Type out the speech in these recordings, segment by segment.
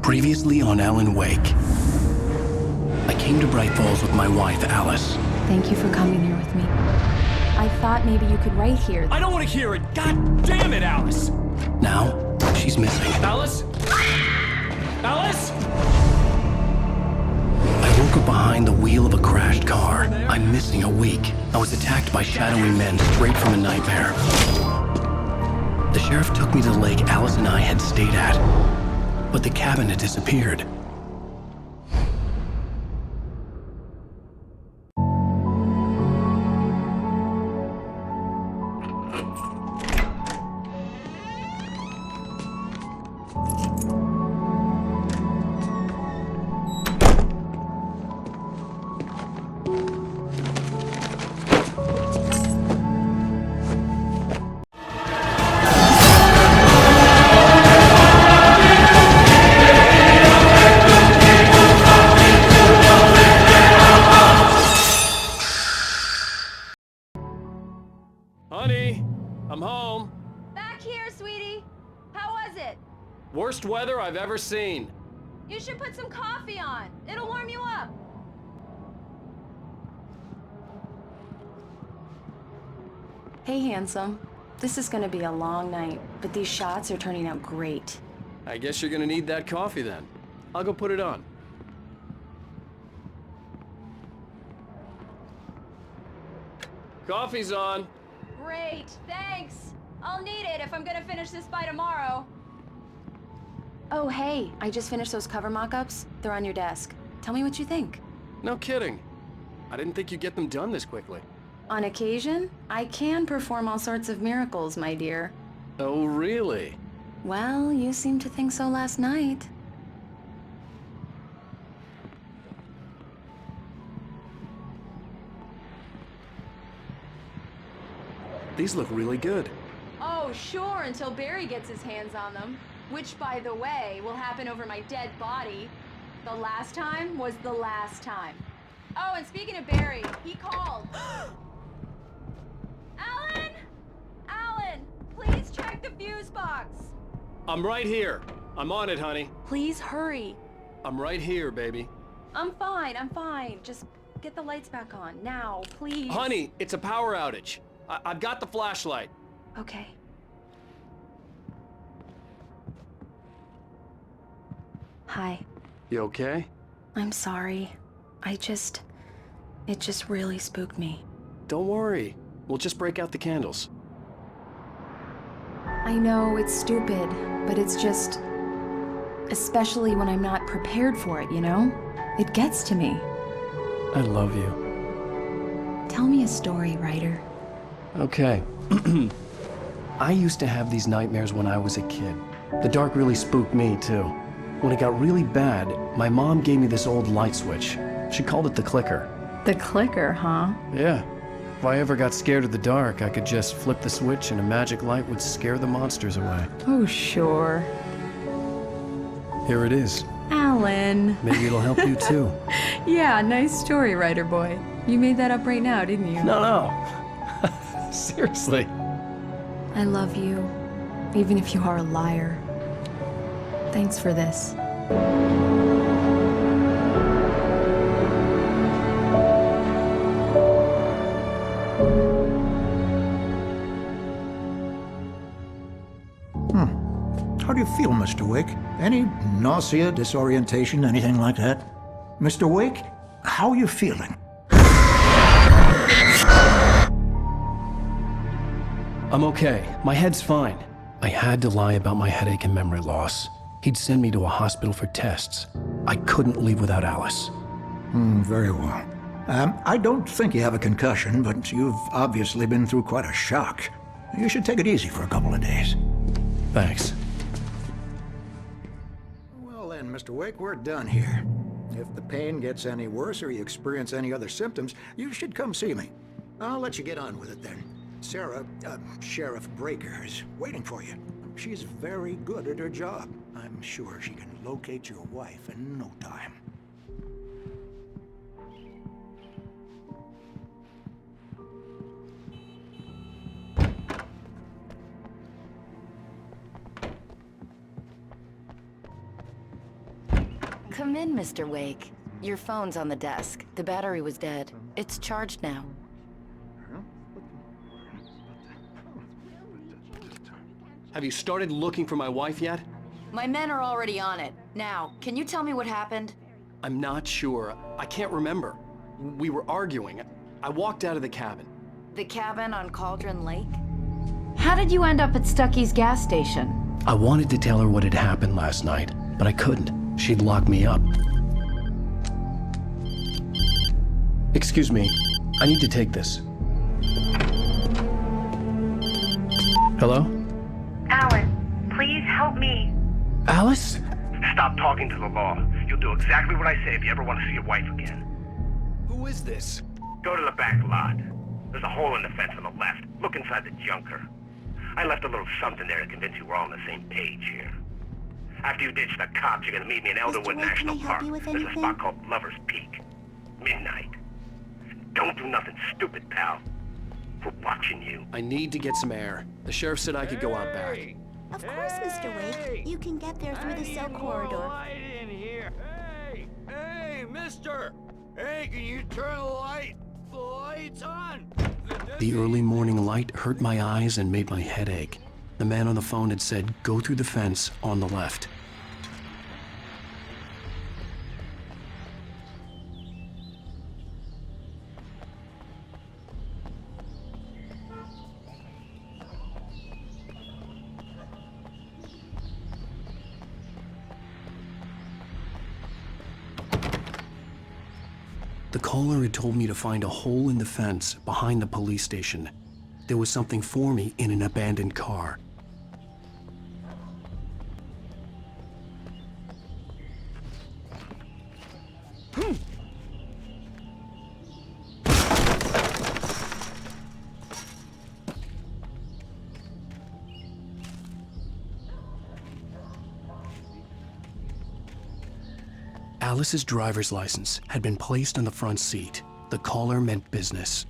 Previously on Alan Wake. I came to Bright Falls with my wife, Alice. Thank you for coming here with me. I thought maybe you could write here. I don't want to hear it! God damn it, Alice! Now, she's missing. Alice? Alice? I woke up behind the wheel of a crashed car. I'm missing a week. I was attacked by shadowy men straight from a nightmare. The sheriff took me to the lake Alice and I had stayed at, but the cabin had disappeared. Honey, I'm home. Back here, sweetie. How was it? Worst weather I've ever seen. You should put some coffee on. It'll warm you up. Hey, handsome. This is gonna be a long night, but these shots are turning out great. I guess you're gonna need that coffee then. I'll go put it on. Coffee's on. Great, thanks. I'll need it if I'm gonna finish this by tomorrow. Oh, hey, I just finished those cover mock-ups. They're on your desk. Tell me what you think. No kidding. I didn't think you'd get them done this quickly. On occasion, I can perform all sorts of miracles, my dear. Oh, really? Well, you seemed to think so last night. These look really good. Oh, sure, until Barry gets his hands on them. Which, by the way, will happen over my dead body. The last time was the last time. Oh, and speaking of Barry, he called. Alan! Alan, please check the fuse box. I'm right here. I'm on it, honey. Please hurry. I'm right here, baby. I'm fine. Just get the lights back on, now, please. Honey, it's a power outage. I've got the flashlight. Okay. Hi. You okay? I'm sorry. It just really spooked me. Don't worry. We'll just break out the candles. I know it's stupid, but it's just... especially when I'm not prepared for it, you know? It gets to me. I love you. Tell me a story, writer. Okay. I used to have these nightmares when I was a kid. The dark really spooked me, too. When it got really bad, my mom gave me this old light switch. She called it the clicker. The clicker, huh? Yeah. If I ever got scared of the dark, I could just flip the switch and a magic light would scare the monsters away. Oh, sure. Here it is. Alan. Maybe it'll help you, too. Yeah, nice story, writer boy. You made that up right now, didn't you? No. Seriously. I love you, even if you are a liar. Thanks for this. How do you feel, Mr. Wake? Any nausea, disorientation, anything like that? Mr. Wake, how are you feeling? I'm okay. My head's fine. I had to lie about my headache and memory loss. He'd send me to a hospital for tests. I couldn't leave without Alice. Very well. I don't think you have a concussion, but you've obviously been through quite a shock. You should take it easy for a couple of days. Thanks. Well then, Mr. Wake, we're done here. If the pain gets any worse or you experience any other symptoms, you should come see me. I'll let you get on with it then. Sarah, Sheriff Breaker, is waiting for you. She's very good at her job. I'm sure she can locate your wife in no time. Come in, Mr. Wake. Your phone's on the desk. The battery was dead. It's charged now. Have you started looking for my wife yet? My men are already on it. Now, can you tell me what happened? I'm not sure. I can't remember. We were arguing. I walked out of the cabin. The cabin on Cauldron Lake? How did you end up at Stucky's gas station? I wanted to tell her what had happened last night, but I couldn't. She'd lock me up. Excuse me, I need to take this. Hello? Alice, please help me. Alice? Stop talking to the law. You'll do exactly what I say if you ever want to see your wife again. Who is this? Go to the back lot. There's a hole in the fence on the left. Look inside the junker. I left a little something there to convince you we're all on the same page here. After you ditch the cops, you're gonna meet me in Elderwood Wake, National can I help Park. you with There's a anything? spot called Lover's Peak. Midnight. Don't do nothing stupid, pal. We're watching you. I need to get some air. The sheriff said I could go out back. Of course, Mr. Wake. You can get there through the cell corridor. Hey, mister! Hey, can you turn the light? The light's on! The early morning light hurt my eyes and made my head ache. The man on the phone had said, go through the fence on the left. The caller had told me to find a hole in the fence behind the police station. There was something for me in an abandoned car. Alice's driver's license had been placed on the front seat. The caller meant business.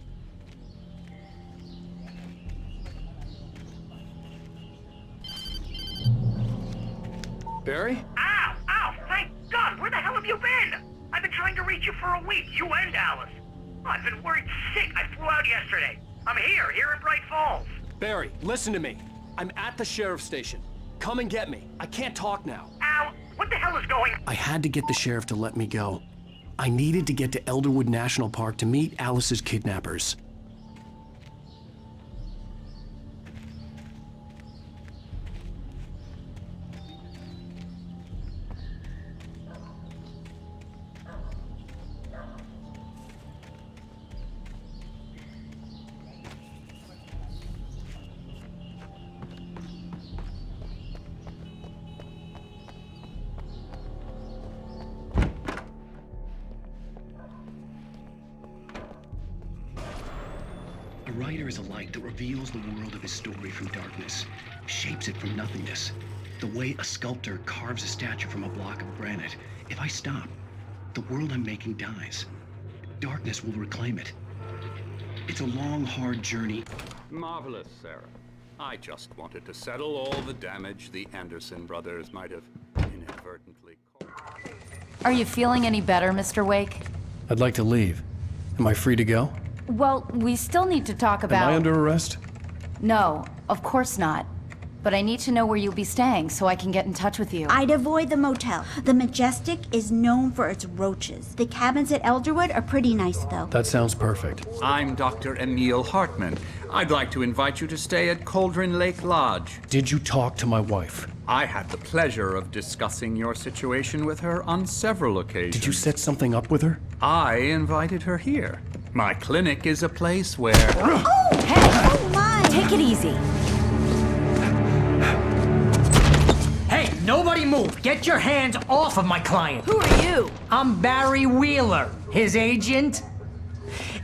Barry? Ow! Ow! Thank God! Where the hell have you been? I've been trying to reach you for a week, you and Alice. I've been worried sick. I flew out yesterday. I'm here in Bright Falls. Barry, listen to me. I'm at the sheriff's station. Come and get me. I can't talk now. Ow! What the hell is going on? I had to get the sheriff to let me go. I needed to get to Elderwood National Park to meet Alice's kidnappers. A writer is a light that reveals the world of his story from darkness, shapes it from nothingness. The way a sculptor carves a statue from a block of granite. If I stop, the world I'm making dies. Darkness will reclaim it. It's a long, hard journey. Marvelous, Sarah. I just wanted to settle all the damage the Anderson brothers might have inadvertently caused. Are you feeling any better, Mr. Wake? I'd like to leave. Am I free to go? Well, we still need to talk about... Am I under arrest? No, of course not. But I need to know where you'll be staying so I can get in touch with you. I'd avoid the motel. The Majestic is known for its roaches. The cabins at Elderwood are pretty nice, though. That sounds perfect. I'm Dr. Emil Hartman. I'd like to invite you to stay at Cauldron Lake Lodge. Did you talk to my wife? I had the pleasure of discussing your situation with her on several occasions. Did you set something up with her? I invited her here. My clinic is a place where... Oh! Hey! Oh, my! Take it easy. Hey, nobody move! Get your hands off of my client! Who are you? I'm Barry Wheeler, his agent.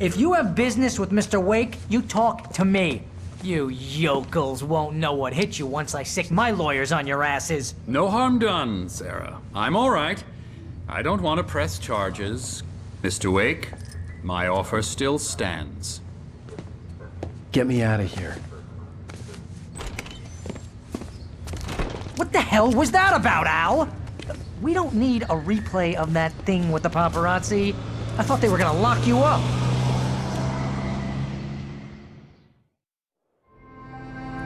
If you have business with Mr. Wake, you talk to me. You yokels won't know what hit you once I sick my lawyers on your asses. No harm done, Sarah. I'm all right. I don't want to press charges. Mr. Wake, my offer still stands. Get me out of here. What the hell was that about, Al? we don't need a replay of that thing with the paparazzi. I thought they were gonna lock you up.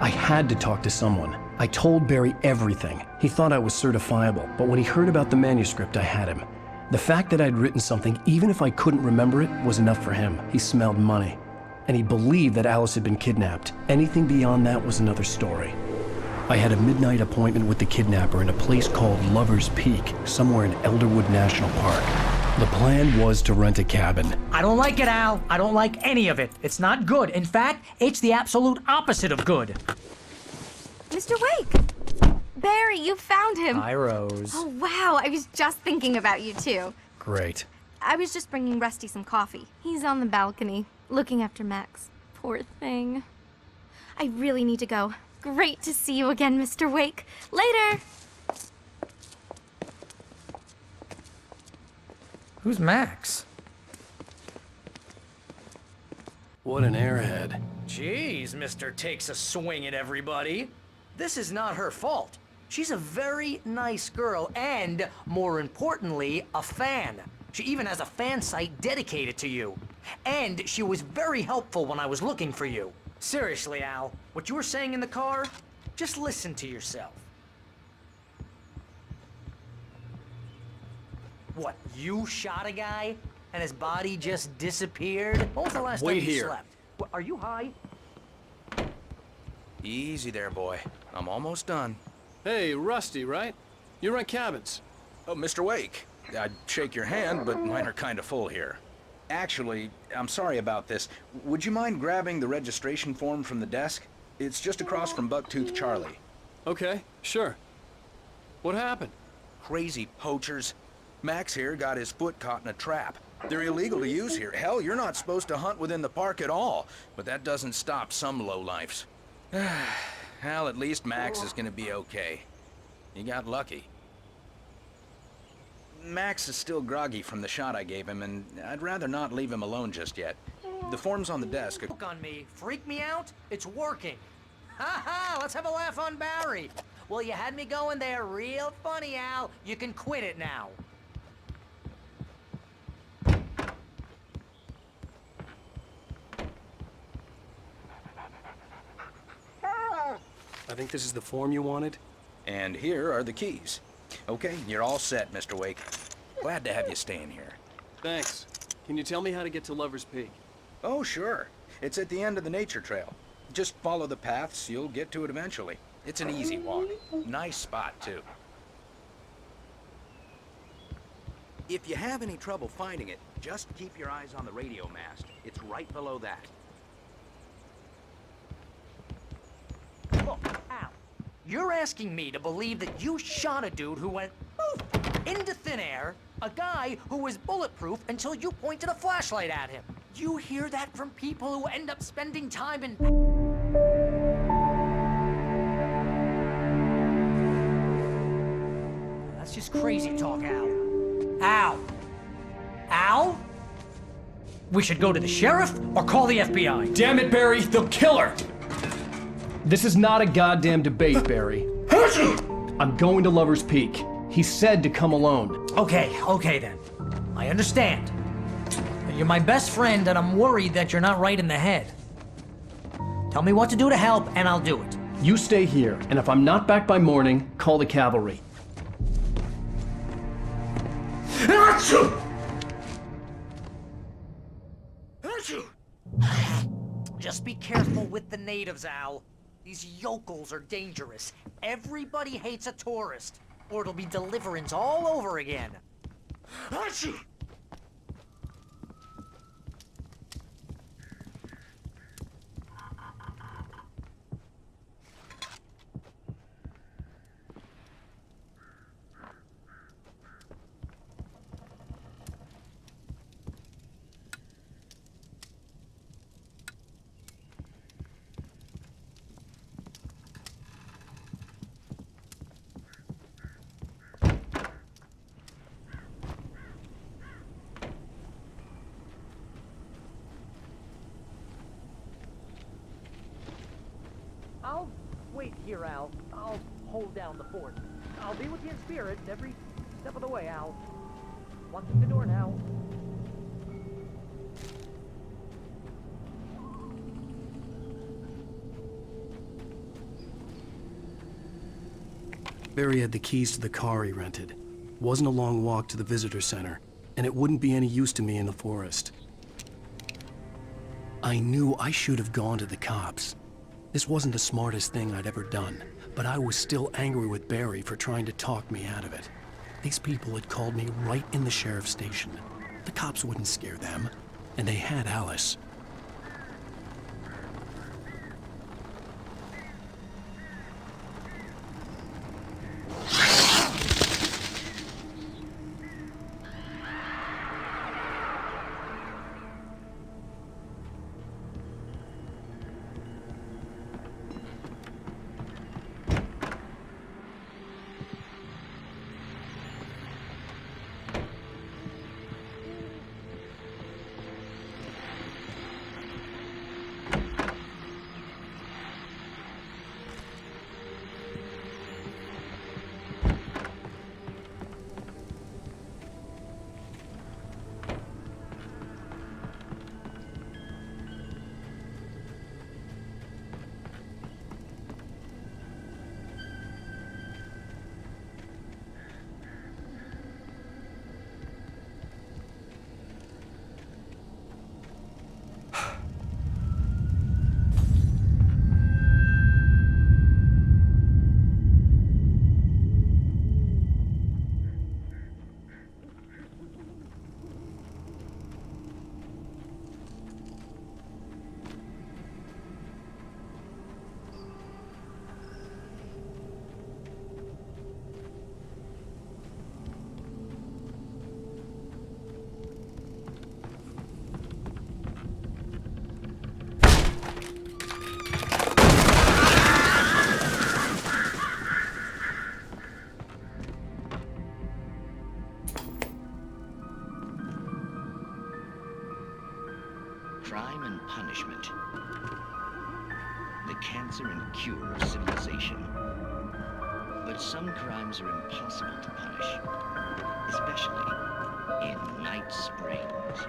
I had to talk to someone. I told Barry everything. He thought I was certifiable, but when he heard about the manuscript, I had him. The fact that I'd written something, even if I couldn't remember it, was enough for him. He smelled money. And he believed that Alice had been kidnapped. Anything beyond that was another story. I had a midnight appointment with the kidnapper in a place called Lover's Peak, somewhere in Elderwood National Park. The plan was to rent a cabin. I don't like it, Al. I don't like any of it. It's not good. In fact, it's the absolute opposite of good. Mr. Wake! Barry, you found him! Hi, Rose. Oh, wow. I was just thinking about you, too. Great. I was just bringing Rusty some coffee. He's on the balcony, looking after Max. Poor thing. I really need to go. Great to see you again, Mr. Wake. Later! Who's Max? What an airhead. Jeez, Mr. Takes a swing at everybody. This is not her fault. She's a very nice girl and, more importantly, a fan. She even has a fan site dedicated to you. And she was very helpful when I was looking for you. Seriously, Al, what you were saying in the car, just listen to yourself. What, you shot a guy and his body just disappeared? When was the last time you slept? What, are you high? Easy there, boy. I'm almost done. Hey, Rusty, right? You rent cabins. Oh, Mr. Wake. I'd shake your hand, but mine are kind of full here. Actually, I'm sorry about this. Would you mind grabbing the registration form from the desk? It's just across from Bucktooth Charlie. Okay, sure. What happened? Crazy poachers. Max here got his foot caught in a trap. They're illegal to use here. Hell, you're not supposed to hunt within the park at all. But that doesn't stop some lowlifes. Well, at least Max is gonna be okay. He got lucky. Max is still groggy from the shot I gave him, and I'd rather not leave him alone just yet. The form's on the desk. Look on me. Freak me out? It's working. Ha ha! Let's have a laugh on Barry. Well, you had me going there real funny, Al. You can quit it now. I think this is the form you wanted. And here are the keys. Okay, you're all set, Mr. Wake. Glad to have you staying here. Thanks. Can you tell me how to get to Lover's Peak? Oh, sure. It's at the end of the nature trail. Just follow the paths, you'll get to it eventually. It's an easy walk. Nice spot, too. If you have any trouble finding it, just keep your eyes on the radio mast. It's right below that. Look, Al, you're asking me to believe that you shot a dude who went poof into thin air, a guy who was bulletproof until you pointed a flashlight at him. You hear that from people who end up spending time in... That's just crazy talk, Al. Al! Al? We should go to the sheriff or call the FBI. Damn it, Barry, they'll kill her! This is not a goddamn debate, Barry. I'm going to Lover's Peak. He said to come alone. Okay then. I understand. You're my best friend and I'm worried that you're not right in the head. Tell me what to do to help and I'll do it. You stay here, and if I'm not back by morning, call the cavalry. Just be careful with the natives, Al. These yokels are dangerous. Everybody hates a tourist, or it'll be deliverance all over again. Wait here, Al. I'll hold down the fort. I'll be with you in spirit every Step of the way, Al. Walking the door now. Barry had the keys to the car he rented. Wasn't a long walk to the visitor center, and it wouldn't be any use to me in the forest. I knew I should have gone to the cops. This wasn't the smartest thing I'd ever done, but I was still angry with Barry for trying to talk me out of it. These people had called me right in the sheriff's station. The cops wouldn't scare them, and they had Alice. Crime and punishment. The cancer and cure of civilization. But some crimes are impossible to punish, especially in Night Springs.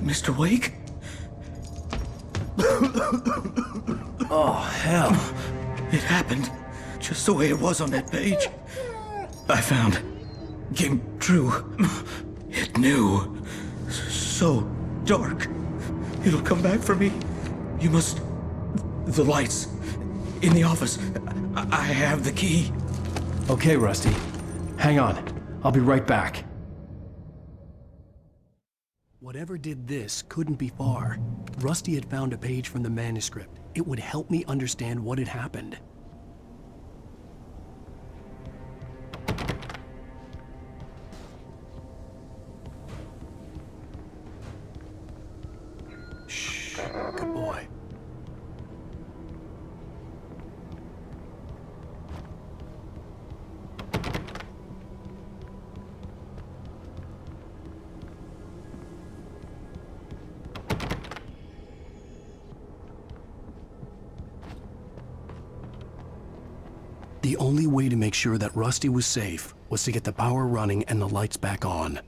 Mr. Wake? Oh, hell. It happened just the way it was on that page. I found. Came true. It knew. So dark. It'll come back for me. You must... The lights. In the office. I have the key. Okay, Rusty. Hang on. I'll be right back. Whatever did this couldn't be far. Rusty had found a page from the manuscript. It would help me understand what had happened. The only way to make sure that Rusty was safe was to get the power running and the lights back on.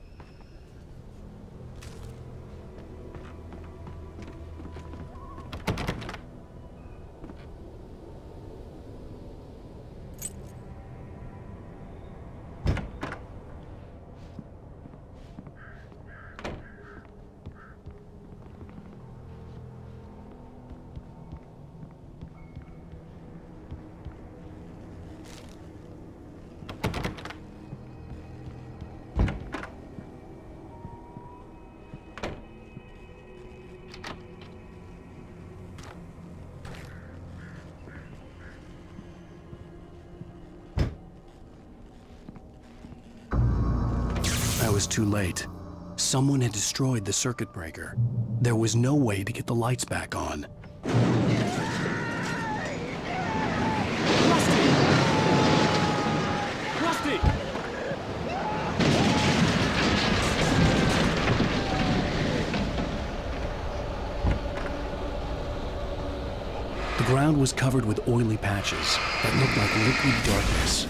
I was too late. Someone had destroyed the circuit breaker. There was no way to get the lights back on. Rusty! The ground was covered with oily patches that looked like liquid darkness.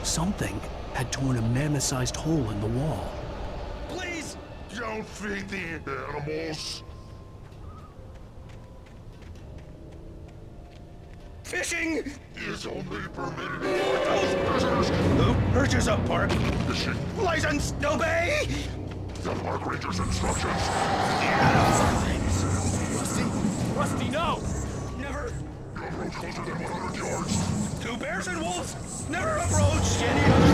Something had torn a mammoth-sized hole in the wall. Please! Don't feed the animals! Fishing is only permitted for those prisoners who purchase a park fishing license. Obey the park ranger's instructions. Rusty, no! Never. Don't approach closer than 100 yards. 2 bears and wolves never approached any other.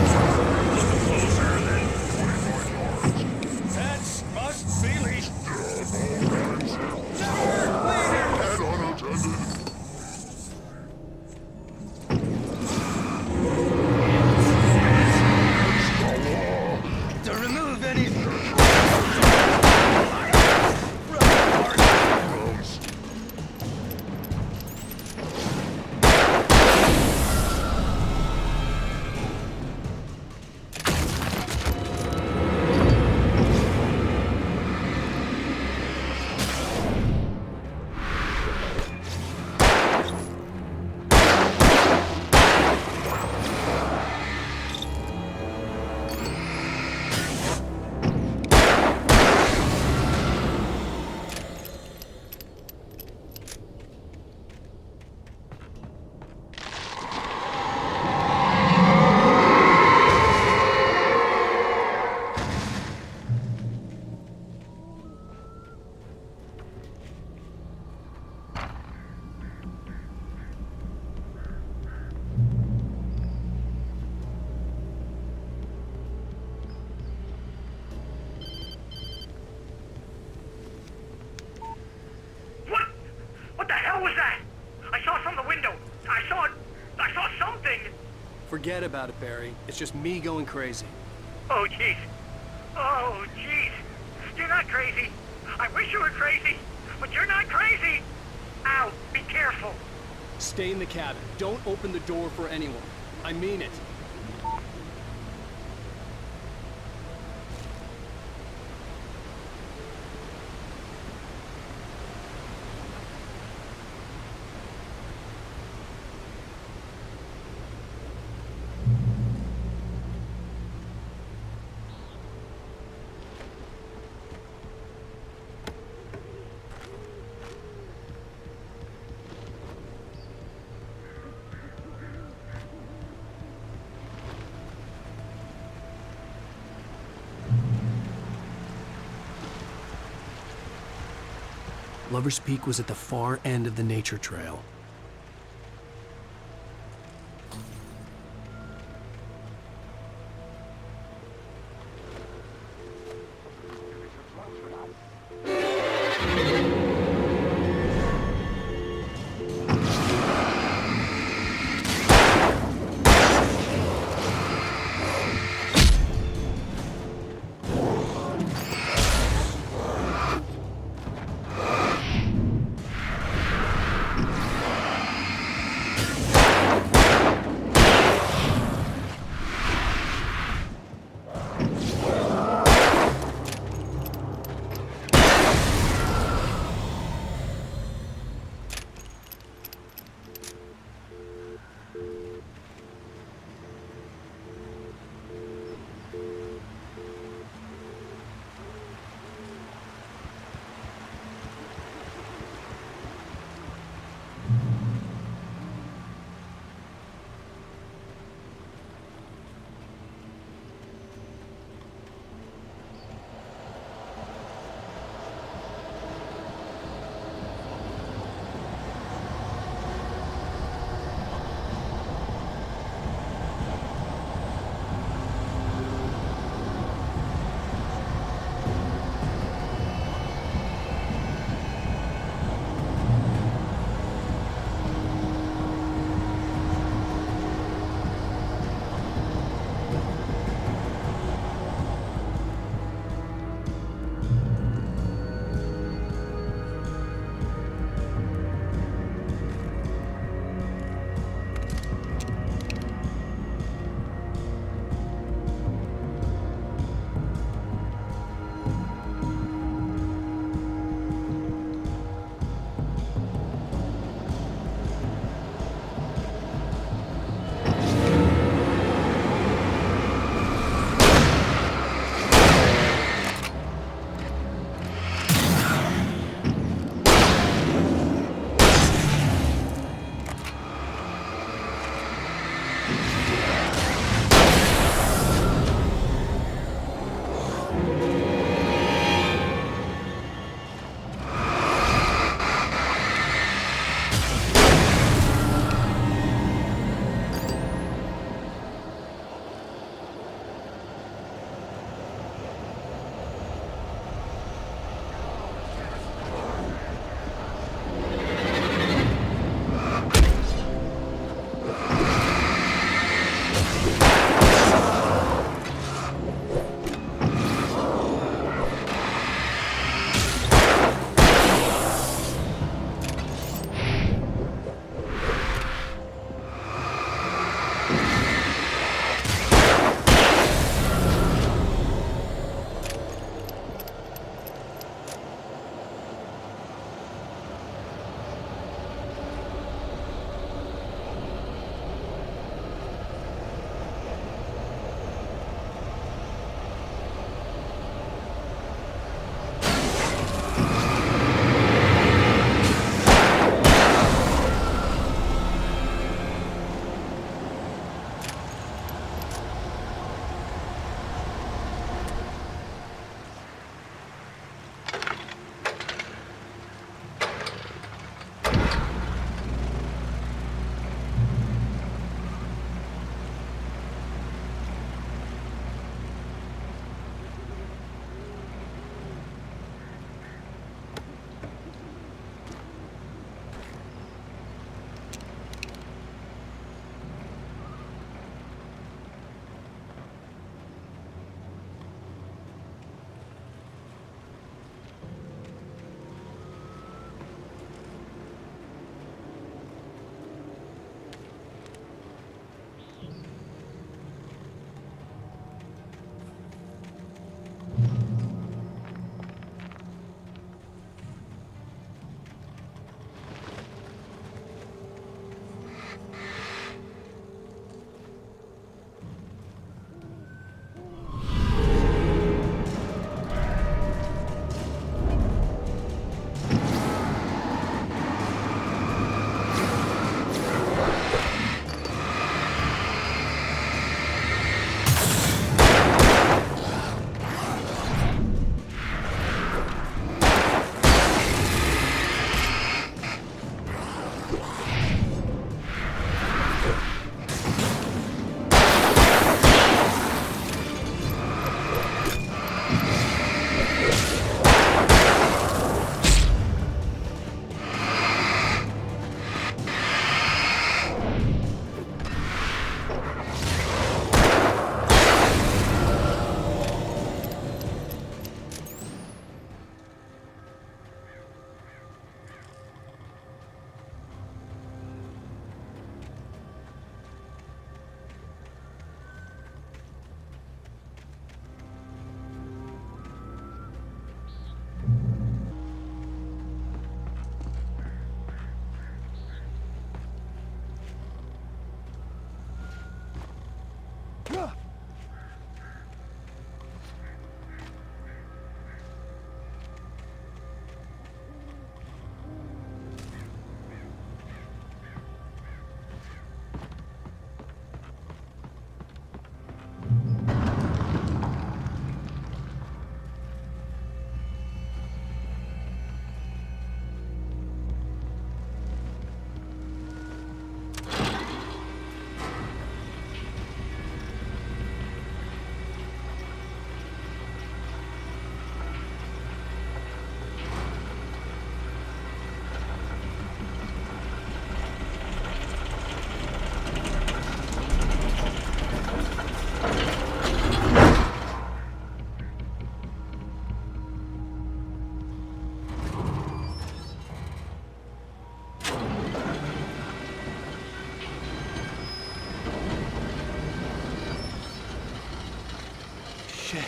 Look closer than 25 yards. Pets must be leashed. Never leave. And unattended. To remove any Forget about it, Barry. It's just me going crazy. Oh, jeez. Oh, jeez. You're not crazy. I wish you were crazy, but you're not crazy. Ow, be careful. Stay in the cabin. Don't open the door for anyone. I mean it. Lover's Peak was at the far end of the nature trail. Shit.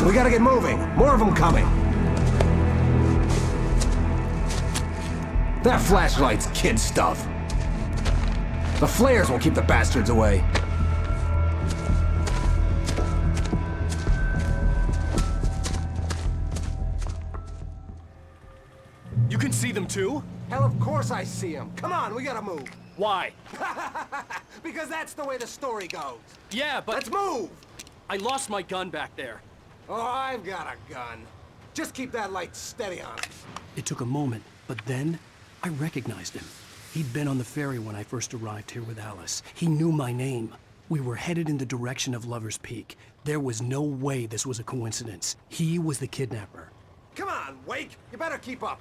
We gotta get moving. More of them coming. That flashlight's kid stuff. The flares will keep the bastards away. You can see them too? Hell, of course I see them. Come on, we gotta move. Why? Because that's the way the story goes. Yeah, but... Let's move! I lost my gun back there. Oh, I've got a gun. Just keep that light steady on. It took a moment, but then I recognized him. He'd been on the ferry when I first arrived here with Alice. He knew my name. We were headed in the direction of Lover's Peak. There was no way this was a coincidence. He was the kidnapper. Come on, Wake! You better keep up.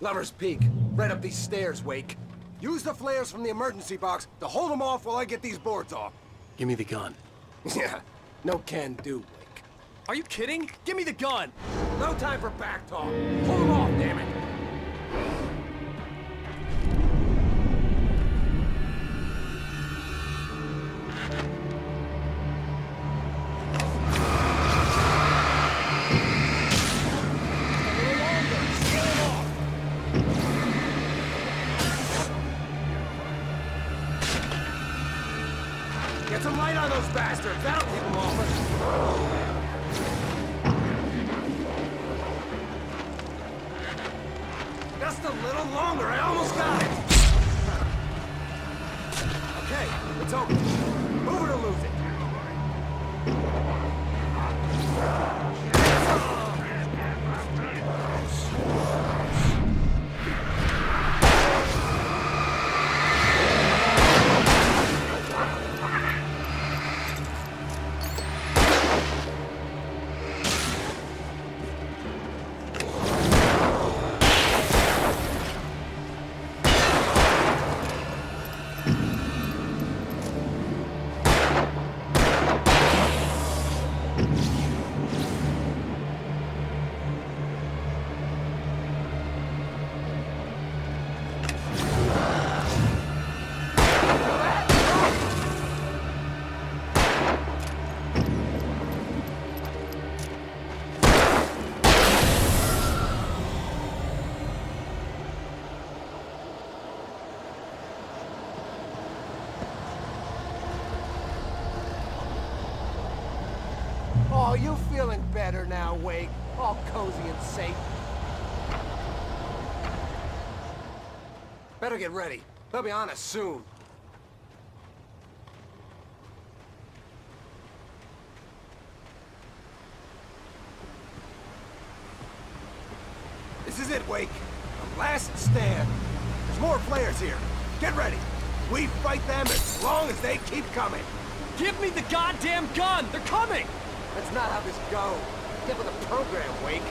Lover's Peak. Right up these stairs, Wake. Use the flares from the emergency box to hold them off while I get these boards off. Give me the gun. Yeah, no can do, Wake. Are you kidding? Give me the gun! No time for back talk. Hold them off, damn it! Get some light on those bastards. That'll keep them off us. Just a little longer. I almost got it. Okay, it's over. Move it or lose it. Oh, you feeling better now, Wake? All cozy and safe. Better get ready. They'll be on us soon. This is it, Wake. The last stand. There's more flares here. Get ready. We fight them as long as they keep coming. Give me the goddamn gun! They're coming! That's not how this goes. Get with the program, Wake.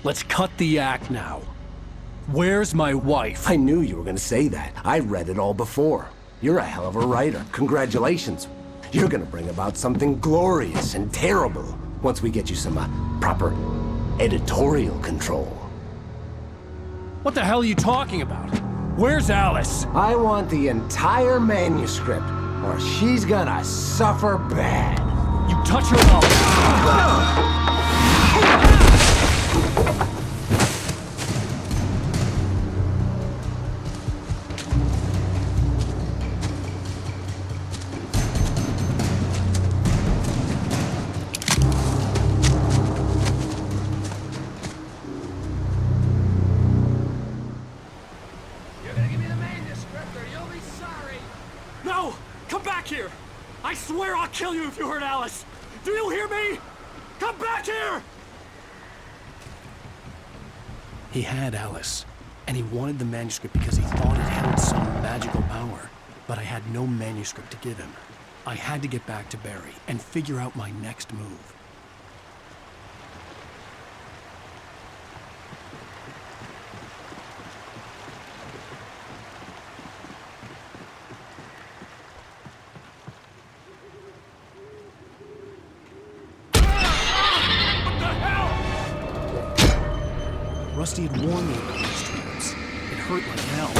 Let's cut the act now. Where's my wife? I knew you were gonna say that. I read it all before. You're a hell of a writer. Congratulations. You're gonna bring about something glorious and terrible once we get you some proper editorial control. What the hell are you talking about? Where's Alice? I want the entire manuscript, or she's gonna suffer bad. You touch her mouth. No! Come back here! I swear I'll kill you if you hurt Alice! Do you hear me? Come back here! He had Alice, and he wanted the manuscript because he thought it held some magical power. But I had no manuscript to give him. I had to get back to Barry and figure out my next move. Rusty had warned me about these traps. It hurt like hell.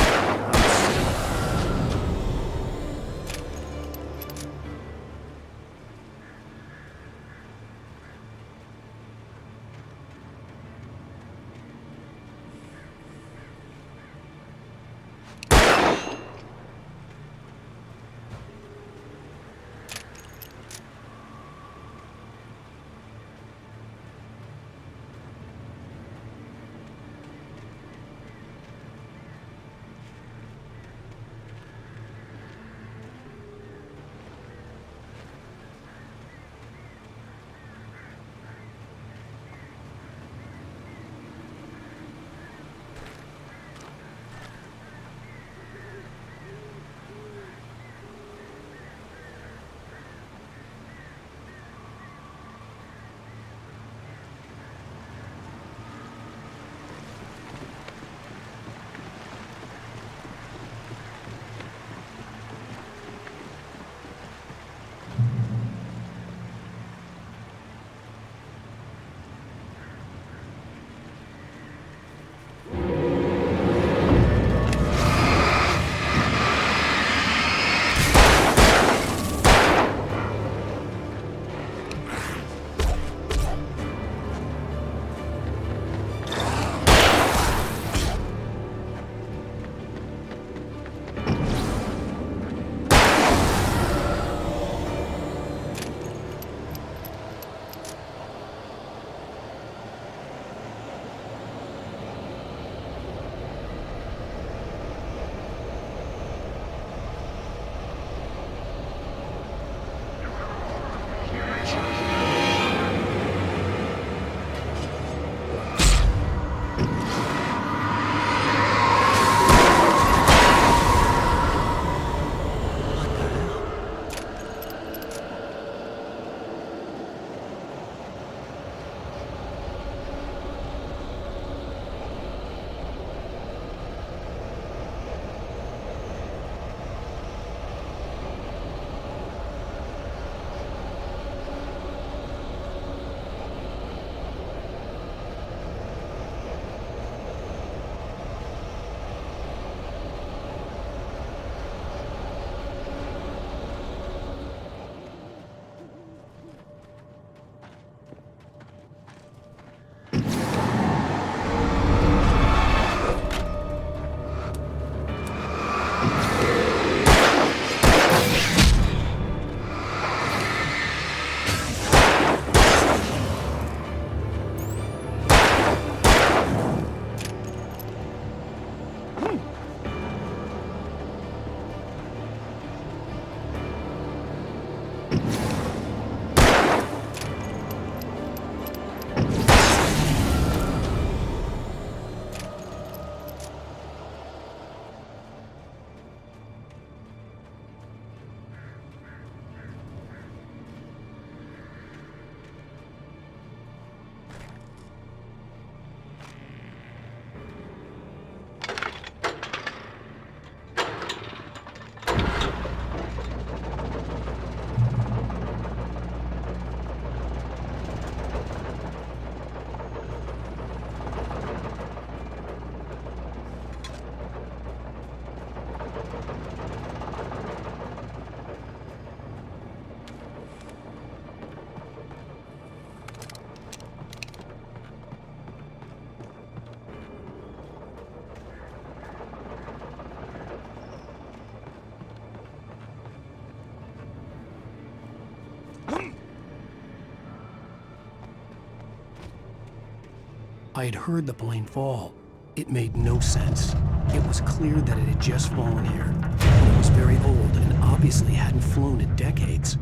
I had heard the plane fall. It made no sense. It was clear that it had just fallen here. It was very old and obviously hadn't flown in decades.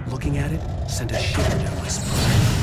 Looking at it sent a shiver down my spine.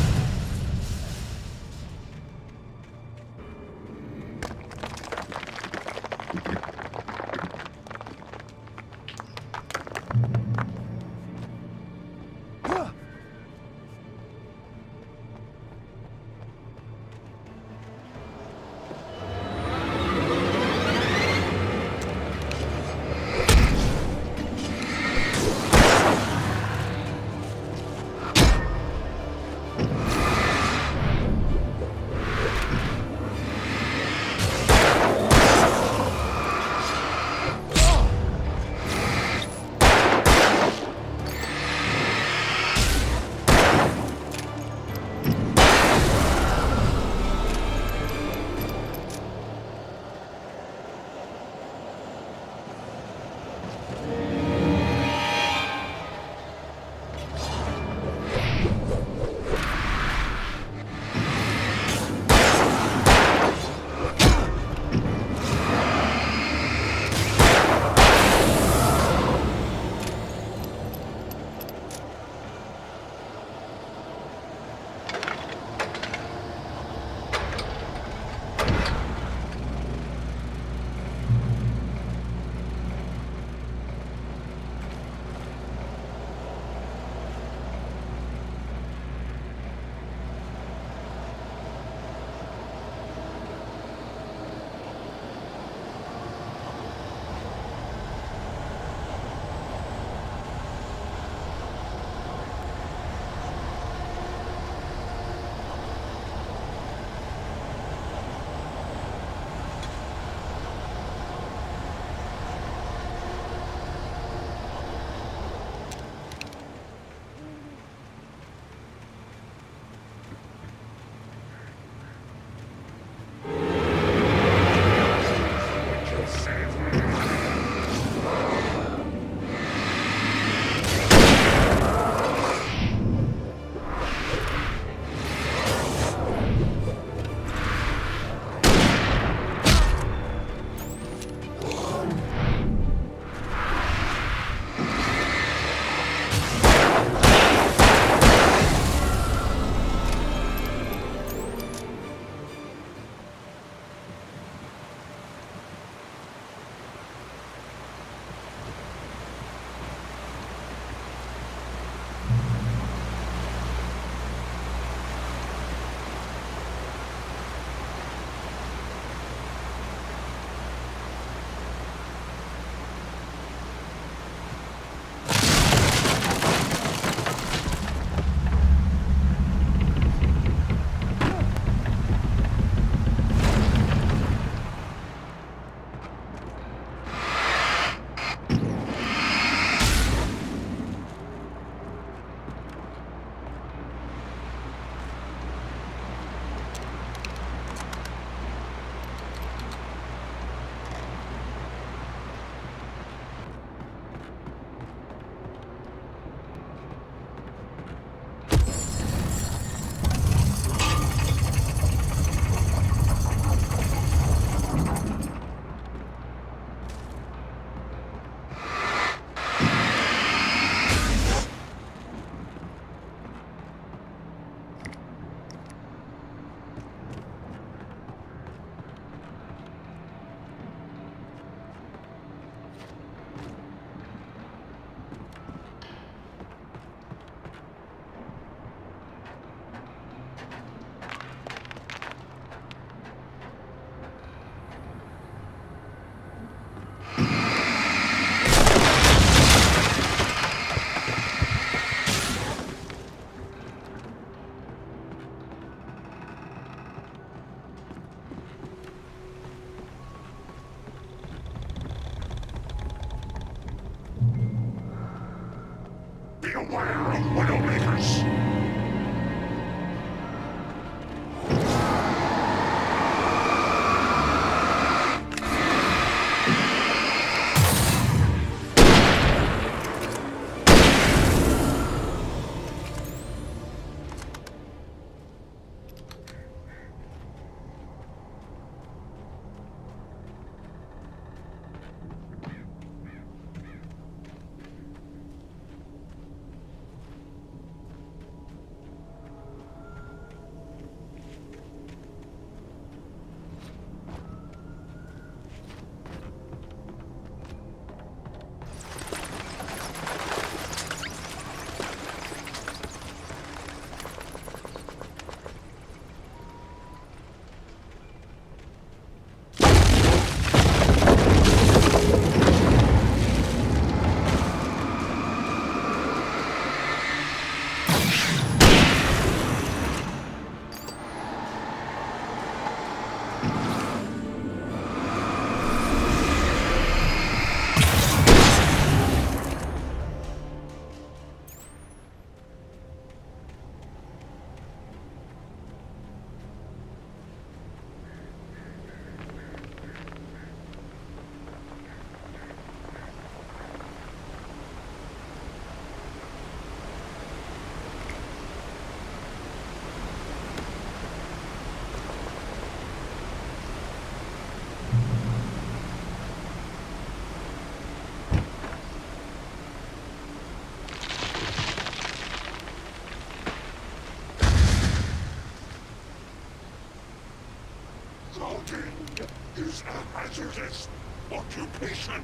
is a hazardous occupation.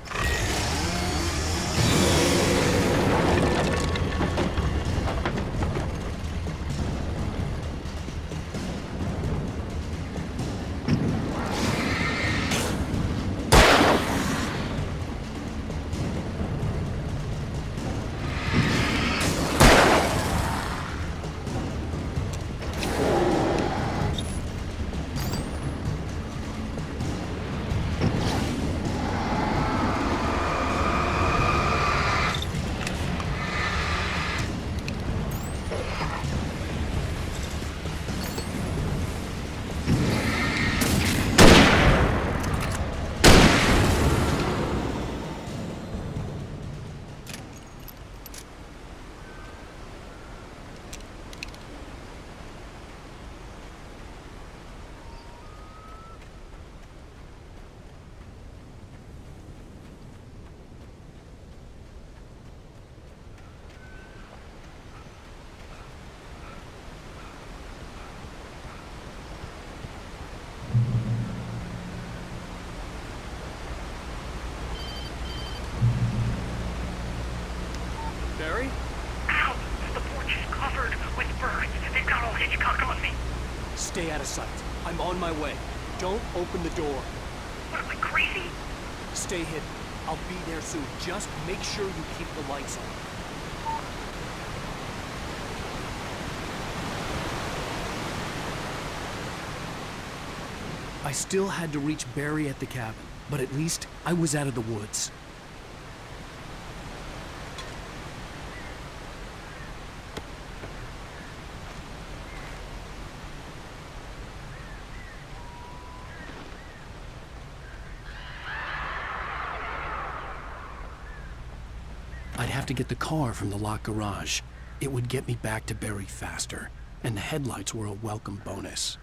Barry? Ow! The porch is covered with birds. They've got all Hitchcock on me. Stay out of sight. I'm on my way. Don't open the door. What, am I crazy? Stay hidden. I'll be there soon. Just make sure you keep the lights on. I still had to reach Barry at the cabin, but at least I was out of the woods. I'd have to get the car from the locked garage. It would get me back to Barry faster, and the headlights were a welcome bonus.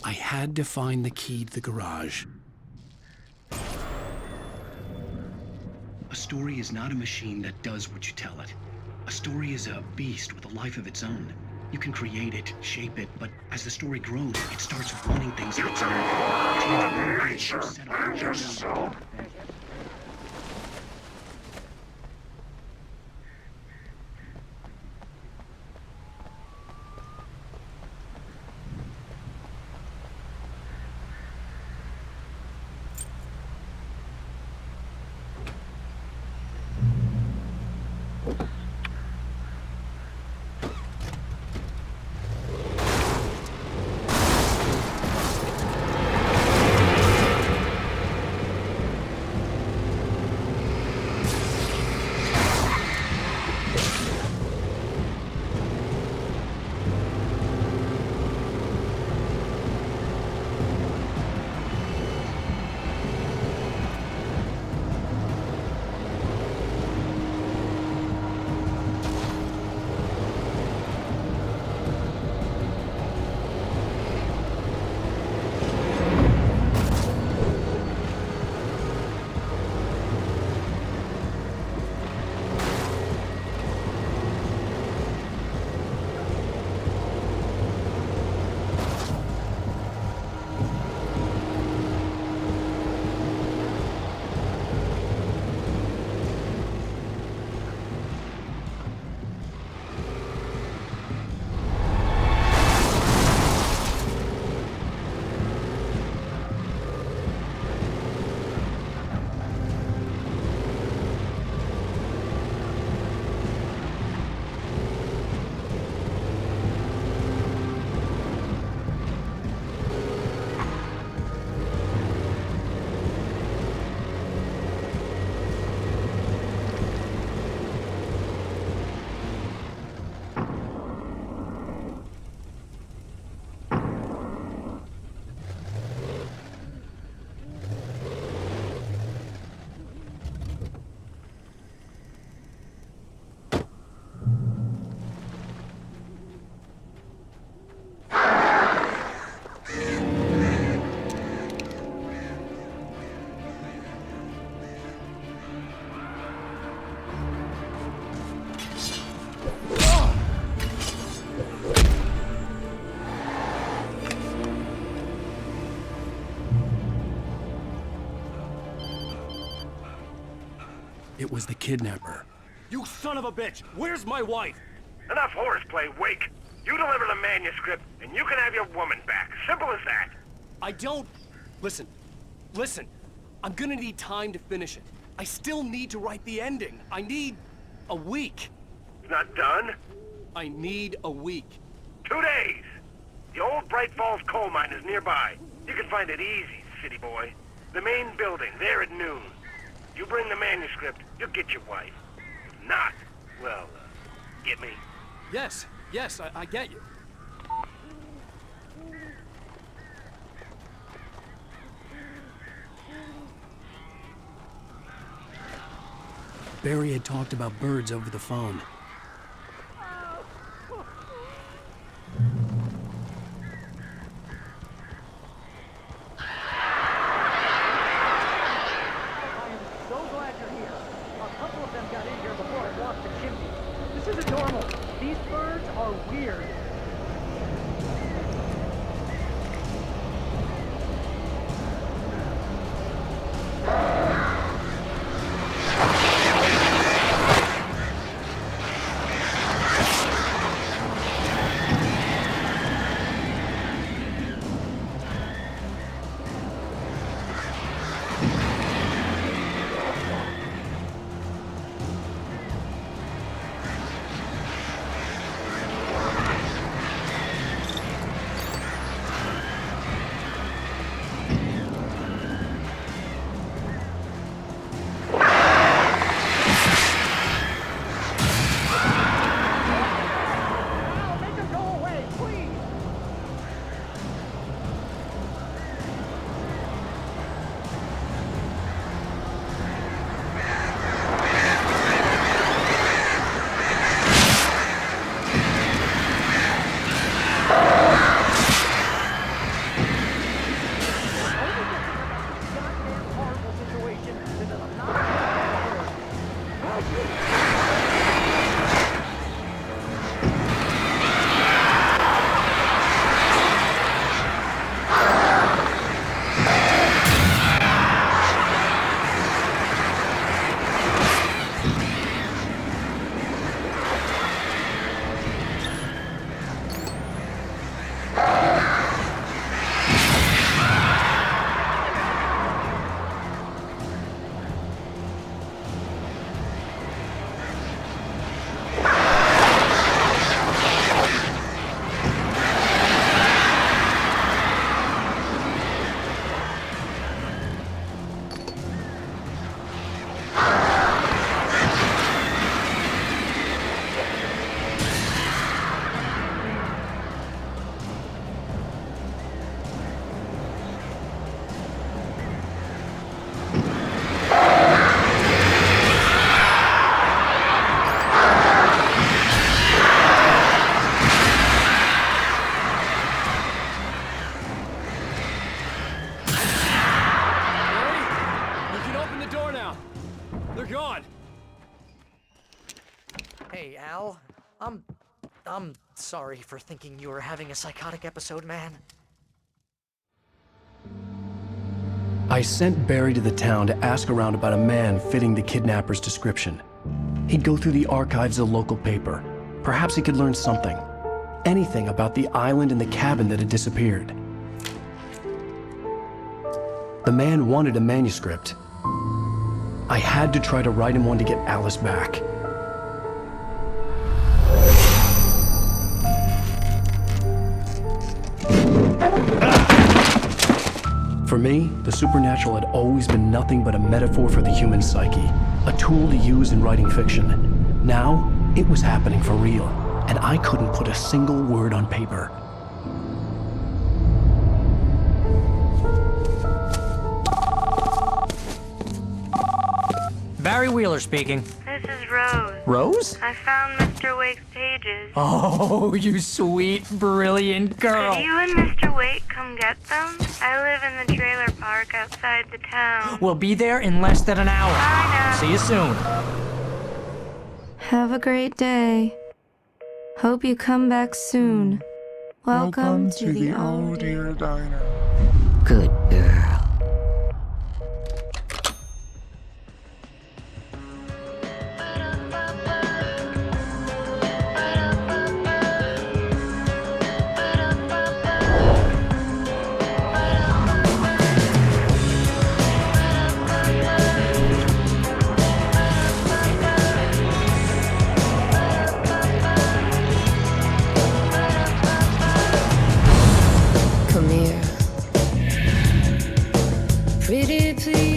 I had to find the key to the garage. A story is not a machine that does what you tell it. A story is a beast with a life of its own. You can create it, shape it, but as the story grows, it starts wanting things of its own. It was the kidnapper. You son of a bitch! Where's my wife? Enough horseplay, Wake. You deliver the manuscript, and you can have your woman back. Simple as that. I don't... Listen. I'm gonna need time to finish it. I still need to write the ending. I need a week. It's not done? I need a week. 2 days. The old Bright Falls coal mine is nearby. You can find it easy, city boy. The main building, there at noon. You bring the manuscript, you'll get your wife. If not, well, get me? Yes, I get you. Barry had talked about birds over the phone. Hey, Al. I'm sorry for thinking you were having a psychotic episode, man. I sent Barry to the town to ask around about a man fitting the kidnapper's description. He'd go through the archives of the local paper. Perhaps he could learn something. Anything about the island and the cabin that had disappeared. The man wanted a manuscript. I had to try to write him one to get Alice back. For me, the supernatural had always been nothing but a metaphor for the human psyche, a tool to use in writing fiction. Now, it was happening for real, and I couldn't put a single word on paper. Barry Wheeler speaking. This is Rose. Rose? I found Mr. Wake's pages. Oh, you sweet, brilliant girl. Could you and Mr. Wake come get them? I live in the trailer park outside the town. We'll be there in less than an hour. Bye now. See you soon. Have a great day. Hope you come back soon. Welcome to the Oh Dear Diner. Good girl. Pretty please.